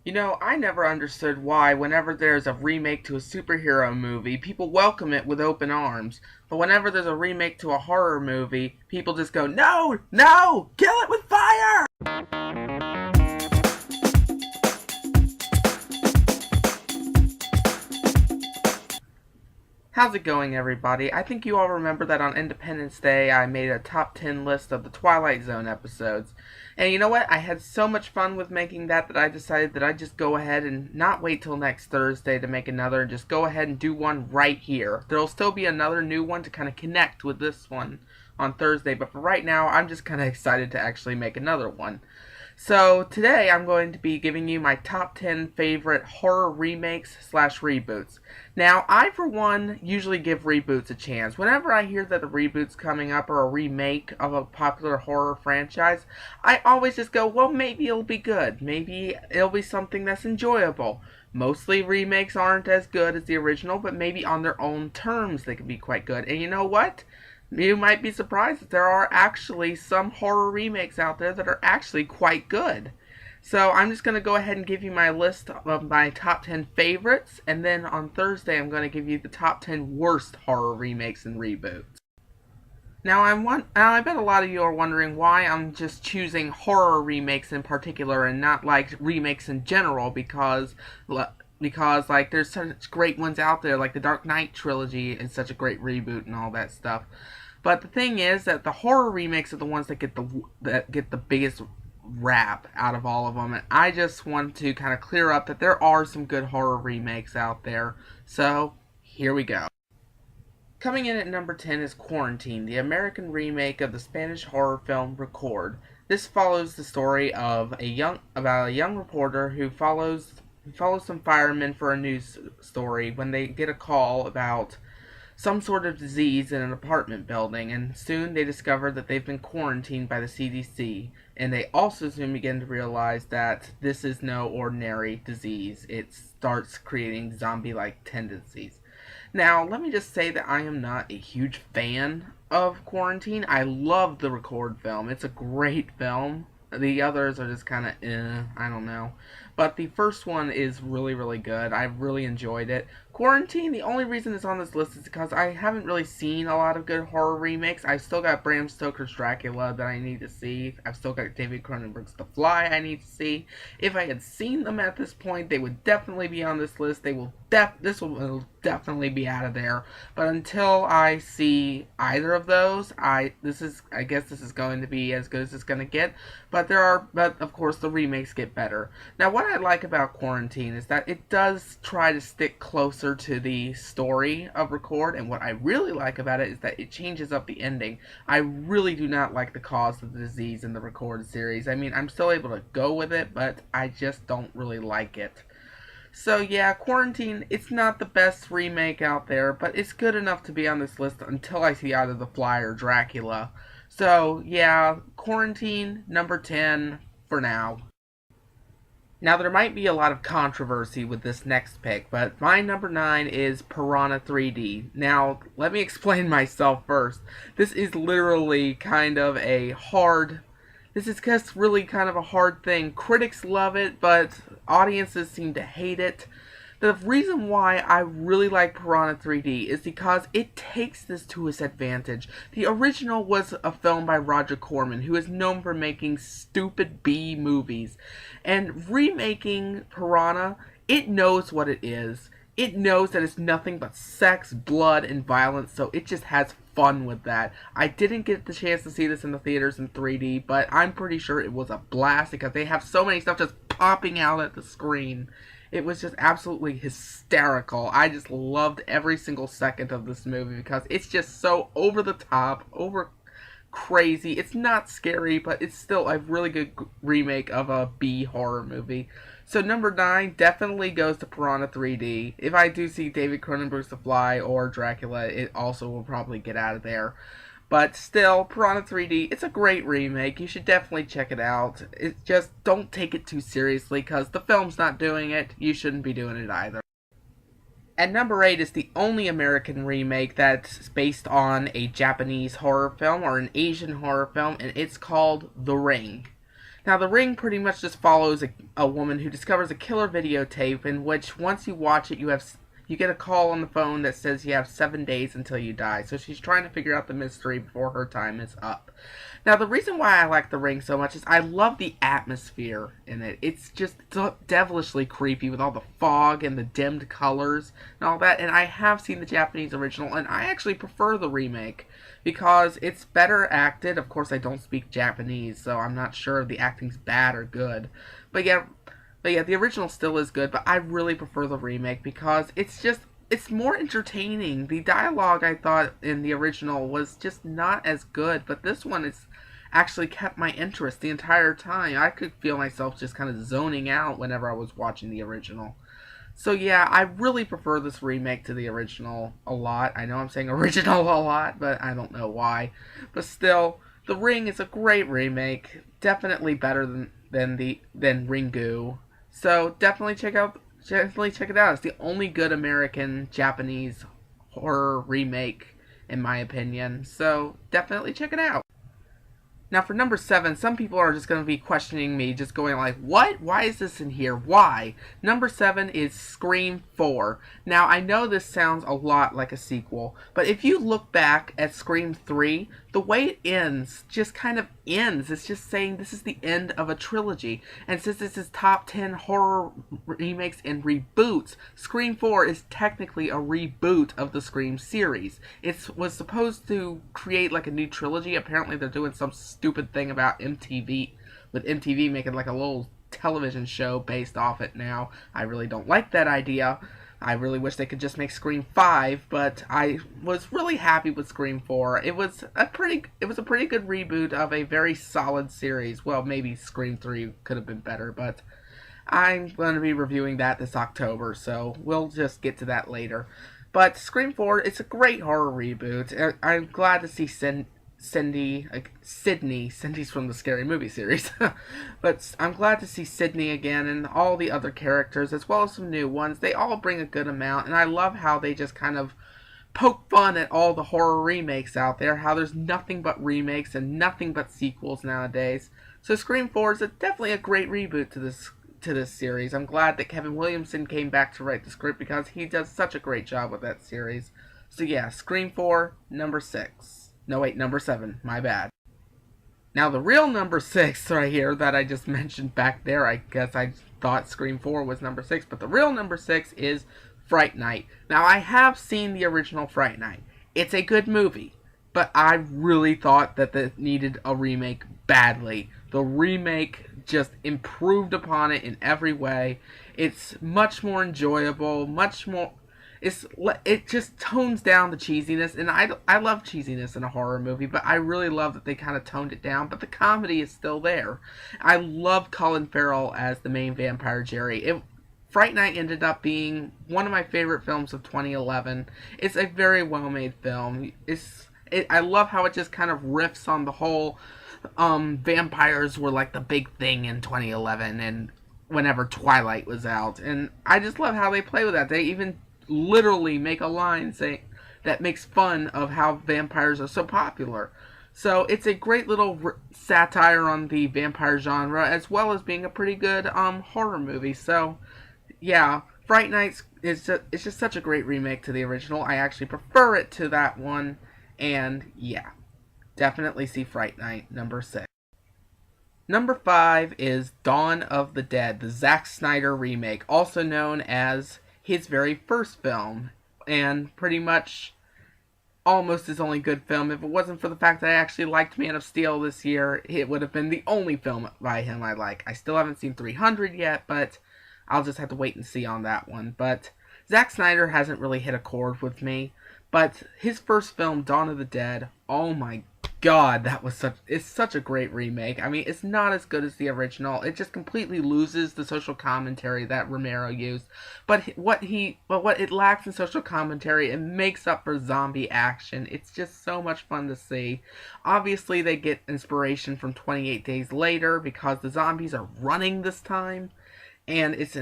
You know, I never understood why, whenever there's a remake to a superhero movie, people welcome it with open arms. But whenever there's a remake to a horror movie, people just go, no, no, kill it with fire! How's it going, everybody? I think you all remember that on Independence Day I made a top 10 list of the Twilight Zone episodes. And you know what? I had so much fun with making that I decided that I'd just go ahead and not wait till next Thursday to make another, and just go ahead and do one right here. There'll still be another new one to kind of connect with this one on Thursday, but for right now, I'm just kind of excited to actually make another one. So today I'm going to be giving you my top 10 favorite horror remakes slash reboots. Now, I for one usually give reboots a chance. Whenever I hear that the reboot's coming up or a remake of a popular horror franchise, I always just go, well, maybe it'll be good. Maybe it'll be something that's enjoyable. Mostly remakes aren't as good as the original, but maybe on their own terms they can be quite good. And you know what? You might be surprised that there are actually some horror remakes out there that are actually quite good. So I'm just going to go ahead and give you my list of my top 10 favorites, and then on Thursday I'm going to give you the top 10 worst horror remakes and reboots. Now I bet a lot of you are wondering why I'm just choosing horror remakes in particular and not like remakes in general, because like there's such great ones out there, like the Dark Knight trilogy is such a great reboot and all that stuff. But the thing is that the horror remakes are the ones that get the biggest rap out of all of them, and I just want to kind of clear up that there are some good horror remakes out there. So here we go. Coming in at number 10 is Quarantine, the American remake of the Spanish horror film Record. This follows the story of about a young reporter who follows some firemen for a news story when they get a call about some sort of disease in an apartment building, and soon they discover that they've been quarantined by the CDC, and they also soon begin to realize that this is no ordinary disease. It starts creating zombie-like tendencies. Now, let me just say that I am not a huge fan of Quarantine. I love the Record film. It's a great film. The others are just kind of I don't know. But the first one is really, really good. I really enjoyed it. Quarantine, the only reason it's on this list is because I haven't really seen a lot of good horror remakes. I've still got Bram Stoker's Dracula that I need to see. I've still got David Cronenberg's The Fly I need to see. If I had seen them at this point, they would definitely be on this list. This will definitely be out of there. But until I see either of those, I guess this is going to be as good as it's going to get. But of course the remakes get better. Now, what I like about Quarantine is that it does try to stick closer to the story of Record, and what I really like about it is that it changes up the ending. I really do not like the cause of the disease in the Record series. I mean, I'm still able to go with it, but I just don't really like it. So yeah, Quarantine, it's not the best remake out there, but it's good enough to be on this list until I see either The Fly or Dracula. So yeah, Quarantine, number 10 for now. Now, there might be a lot of controversy with this next pick, but my number 9 is Piranha 3D. Now, let me explain myself first. This is literally kind of a hard... This is just really kind of a hard thing. Critics love it, but audiences seem to hate it. The reason why I really like Piranha 3D is because it takes this to its advantage. The original was a film by Roger Corman, who is known for making stupid B movies. And remaking Piranha, it knows what it is. It knows that it's nothing but sex, blood, and violence, so it just has fun with that. I didn't get the chance to see this in the theaters in 3D, but I'm pretty sure it was a blast because they have so many stuff just popping out at the screen. It was just absolutely hysterical. I just loved every single second of this movie because it's just so over the top, over crazy. It's not scary, but it's still a really good remake of a B horror movie. So number 9 definitely goes to Piranha 3D. If I do see David Cronenberg's The Fly or Dracula, it also will probably get out of there. But still, Piranha 3D, it's a great remake. You should definitely check it out. It's just, don't take it too seriously, because the film's not doing it. You shouldn't be doing it either. And number 8 is the only American remake that's based on a Japanese horror film or an Asian horror film, and it's called The Ring. Now, The Ring pretty much just follows a woman who discovers a killer videotape in which once you watch it, you get a call on the phone that says you have 7 days until you die. So she's trying to figure out the mystery before her time is up. Now, the reason why I like The Ring so much is I love the atmosphere in it. It's just devilishly creepy with all the fog and the dimmed colors and all that. And I have seen the Japanese original, and I actually prefer the remake because it's better acted. Of course, I don't speak Japanese, so I'm not sure if the acting's bad or good. But yeah, the original still is good, but I really prefer the remake because it's more entertaining. The dialogue, I thought, in the original was just not as good, but this one is actually kept my interest the entire time. I could feel myself just kind of zoning out whenever I was watching the original. So yeah, I really prefer this remake to the original a lot. I know I'm saying original a lot, but I don't know why. But still, The Ring is a great remake. Definitely better than Ringu. So definitely check it out. It's the only good American Japanese horror remake in my opinion. So definitely check it out. Now for number 7, some people are just going to be questioning me, just going like, what? Why is this in here? Why? Number 7 is Scream 4. Now I know this sounds a lot like a sequel, but if you look back at Scream 3, the way it ends just kind of ends. It's just saying this is the end of a trilogy. And since this is top 10 horror remakes and reboots, Scream 4 is technically a reboot of the Scream series. It was supposed to create like a new trilogy. Apparently they're doing some stupid thing about MTV, with MTV making like a little television show based off it now. I really don't like that idea. I really wish they could just make Scream 5, but I was really happy with Scream 4. It was a pretty good reboot of a very solid series. Well, maybe Scream 3 could have been better, but I'm going to be reviewing that this October, so we'll just get to that later. But Scream 4, it's a great horror reboot. I'm glad to see Sydney's from the Scary Movie series. But I'm glad to see Sydney again and all the other characters, as well as some new ones. They all bring a good amount, and I love how they just kind of poke fun at all the horror remakes out there, how there's nothing but remakes and nothing but sequels nowadays. So Scream 4 is definitely a great reboot to this series. I'm glad that Kevin Williamson came back to write the script because he does such a great job with that series. So yeah, Scream 4, number 6. No, wait, number 7. My bad. Now, the real number 6 right here that I just mentioned back there, I guess I thought Scream 4 was number 6, but the real number 6 is Fright Night. Now, I have seen the original Fright Night. It's a good movie, but I really thought that it needed a remake badly. The remake just improved upon it in every way. It's much more enjoyable, it just tones down the cheesiness, and I love cheesiness in a horror movie, but I really love that they kind of toned it down, but the comedy is still there. I love Colin Farrell as the main vampire Jerry. Fright Night ended up being one of my favorite films of 2011. It's a very well-made film. I love how it just kind of riffs on the whole vampires were like the big thing in 2011 and whenever Twilight was out, and I just love how they play with that. They even literally make a line that makes fun of how vampires are so popular. So it's a great little satire on the vampire genre, as well as being a pretty good horror movie. So yeah, Fright Night it's just such a great remake to the original. I actually prefer it to that one, and yeah, definitely see Fright Night, number 6. Number 5 is Dawn of the Dead, the Zack Snyder remake, also known as his very first film, and pretty much almost his only good film. If it wasn't for the fact that I actually liked Man of Steel this year, it would have been the only film by him I like. I still haven't seen 300 yet, but I'll just have to wait and see on that one. But Zack Snyder hasn't really hit a chord with me, but his first film, Dawn of the Dead, oh my god, it's such a great remake. I mean, it's not as good as the original. It just completely loses the social commentary that Romero used. But what it lacks in social commentary, it makes up for zombie action. It's just so much fun to see. Obviously, they get inspiration from 28 Days Later because the zombies are running this time. And it's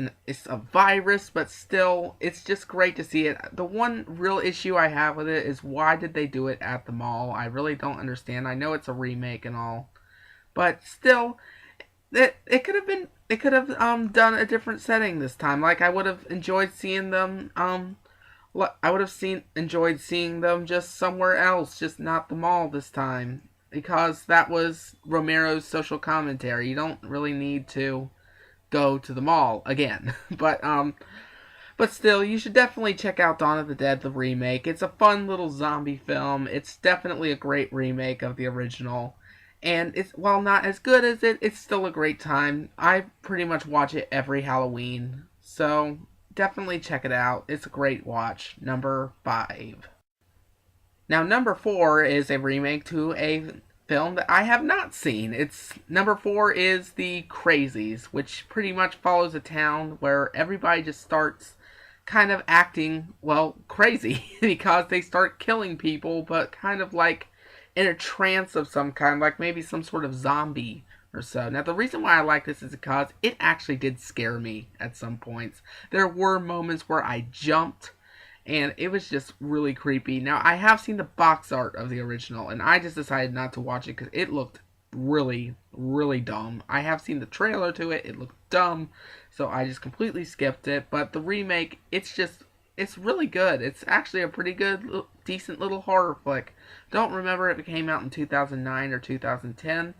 a virus, but still, it's just great to see it. The one real issue I have with it is why did they do it at the mall? I really don't understand. I know it's a remake and all, but still, it could have been, it could have done a different setting this time. Like, I would have enjoyed seeing them I would have enjoyed seeing them just somewhere else, just not the mall this time, because that was Romero's social commentary. You don't really need to go to the mall again. But still, you should definitely check out Dawn of the Dead, the remake. It's a fun little zombie film. It's definitely a great remake of the original. And it's, while not as good as it, it's still a great time. I pretty much watch it every Halloween. So definitely check it out. It's a great watch. Number 5. Now, number 4 is a remake to a film that I have not seen. It's number 4 is The Crazies, which pretty much follows a town where everybody just starts kind of acting, well, crazy because they start killing people, but kind of like in a trance of some kind, like maybe some sort of zombie or so. Now, the reason why I like this is because it actually did scare me at some points. There were moments where I jumped, and it was just really creepy. Now, I have seen the box art of the original, and I just decided not to watch it because it looked really, really dumb. I have seen the trailer to it. It looked dumb, so I just completely skipped it. But the remake, it's really good. It's actually a pretty good, decent little horror flick. Don't remember if it came out in 2009 or 2010,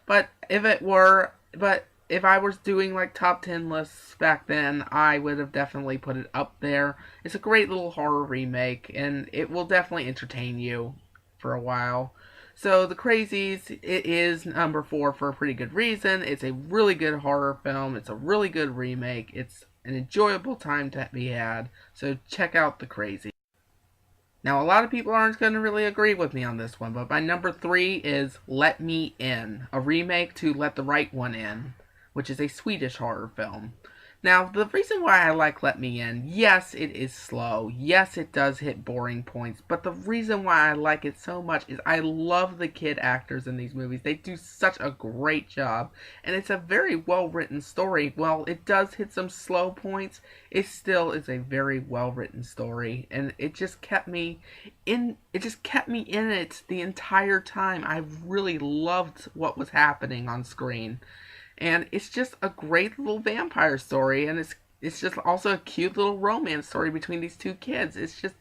but if I was doing like top 10 lists back then, I would have definitely put it up there. It's a great little horror remake, and it will definitely entertain you for a while. So, The Crazies, it is number 4 for a pretty good reason. It's a really good horror film. It's a really good remake. It's an enjoyable time to be had. So, check out The Crazies. Now, a lot of people aren't going to really agree with me on this one, but my number 3 is Let Me In, a remake to Let the Right One In, which is a Swedish horror film. Now, the reason why I like Let Me In, yes, it is slow. Yes, it does hit boring points. But the reason why I like it so much is I love the kid actors in these movies. They do such a great job. And it's a very well-written story. While it does hit some slow points, it still is a very well-written story. And it just kept me in it the entire time. I really loved what was happening on screen. And it's just a great little vampire story, and it's just also a cute little romance story between these two kids. It's just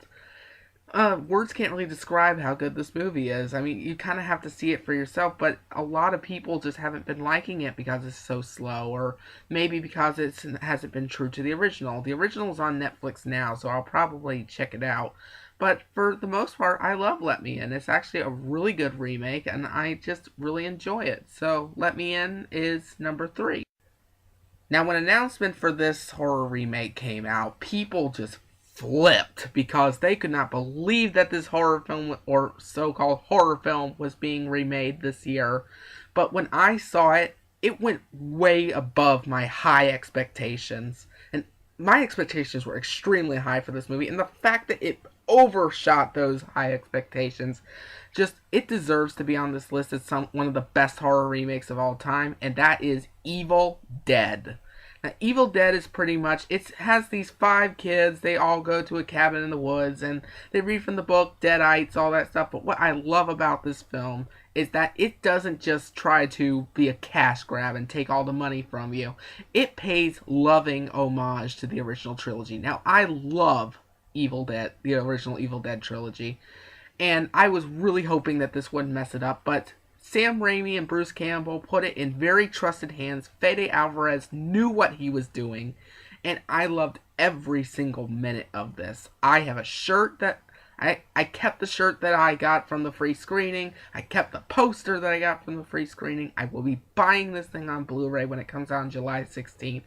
words can't really describe how good this movie is. I mean, you kind of have to see it for yourself, but a lot of people just haven't been liking it because it's so slow, or maybe because it hasn't been true to the original. The original is on Netflix now, so I'll probably check it out. But for the most part, I love Let Me In. It's actually a really good remake, and I just really enjoy it. So, Let Me In is number 3. Now, when an announcement for this horror remake came out, people just flipped because they could not believe that this horror film, or so-called horror film, was being remade this year. But when I saw it, it went way above my high expectations. And my expectations were extremely high for this movie, and the fact that it overshot those high expectations, just, it deserves to be on this list as one of the best horror remakes of all time, and that is Evil Dead. Now, Evil Dead is pretty much, it has these 5 kids, they all go to a cabin in the woods, and they read from the book, Deadites, all that stuff, but what I love about this film is that it doesn't just try to be a cash grab and take all the money from you. It pays loving homage to the original trilogy. Now, I love Evil Dead, the original Evil Dead trilogy, and I was really hoping that this wouldn't mess it up, but Sam Raimi and Bruce Campbell put it in very trusted hands. Fede Alvarez knew what he was doing, and I loved every single minute of this. I have a shirt that I kept the shirt that I got from the free screening. I kept the poster that I got from the free screening. I will be buying this thing on Blu-ray when it comes out on July 16th.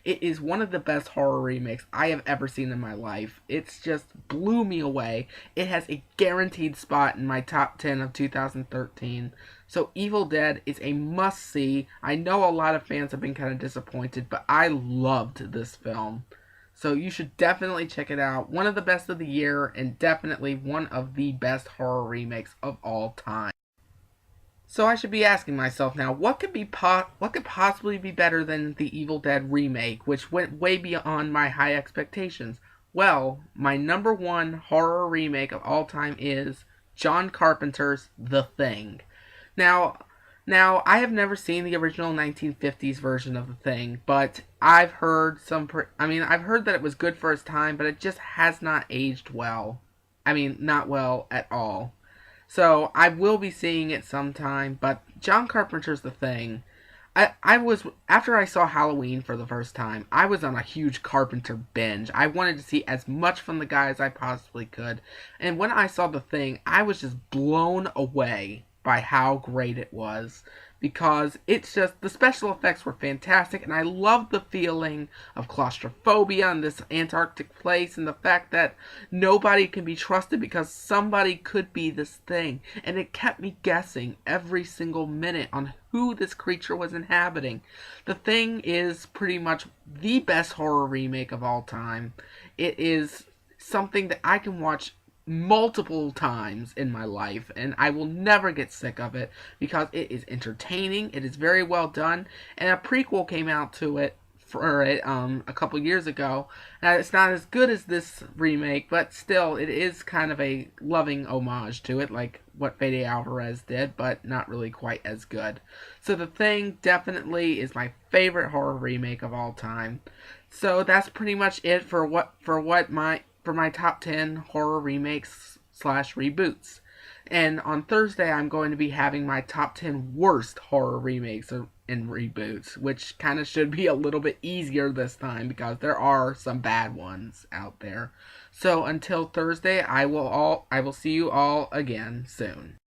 It is one of the best horror remakes I have ever seen in my life. It's just blew me away. It has a guaranteed spot in my top 10 of 2013. So Evil Dead is a must-see. I know a lot of fans have been kind of disappointed, but I loved this film. So you should definitely check it out. One of the best of the year, and definitely one of the best horror remakes of all time. So I should be asking myself now, what could possibly be better than the Evil Dead remake, which went way beyond my high expectations? Well, my number 1 horror remake of all time is John Carpenter's The Thing. Now, Now, I have never seen the original 1950s version of The Thing, but I've heard I've heard that it was good for its time, but it just has not aged well. I mean, not well at all. So, I will be seeing it sometime, but John Carpenter's The Thing. After I saw Halloween for the first time, I was on a huge Carpenter binge. I wanted to see as much from the guy as I possibly could. And when I saw The Thing, I was just blown away by how great it was, because it's just the special effects were fantastic, and I loved the feeling of claustrophobia in this Antarctic place, and the fact that nobody can be trusted because somebody could be this thing, and it kept me guessing every single minute on who this creature was inhabiting. The Thing is pretty much the best horror remake of all time. It is something that I can watch multiple times in my life, and I will never get sick of it because it is entertaining, it is very well done, and a prequel came out to it a couple years ago. Now, it's not as good as this remake, but still, it is kind of a loving homage to it, like what Fede Alvarez did, but not really quite as good. So The Thing definitely is my favorite horror remake of all time. So that's pretty much it for my top 10 horror remakes slash reboots. And on Thursday, I'm going to be having my top 10 worst horror remakes and reboots, which kind of should be a little bit easier this time because there are some bad ones out there. So until Thursday, I will see you all again soon.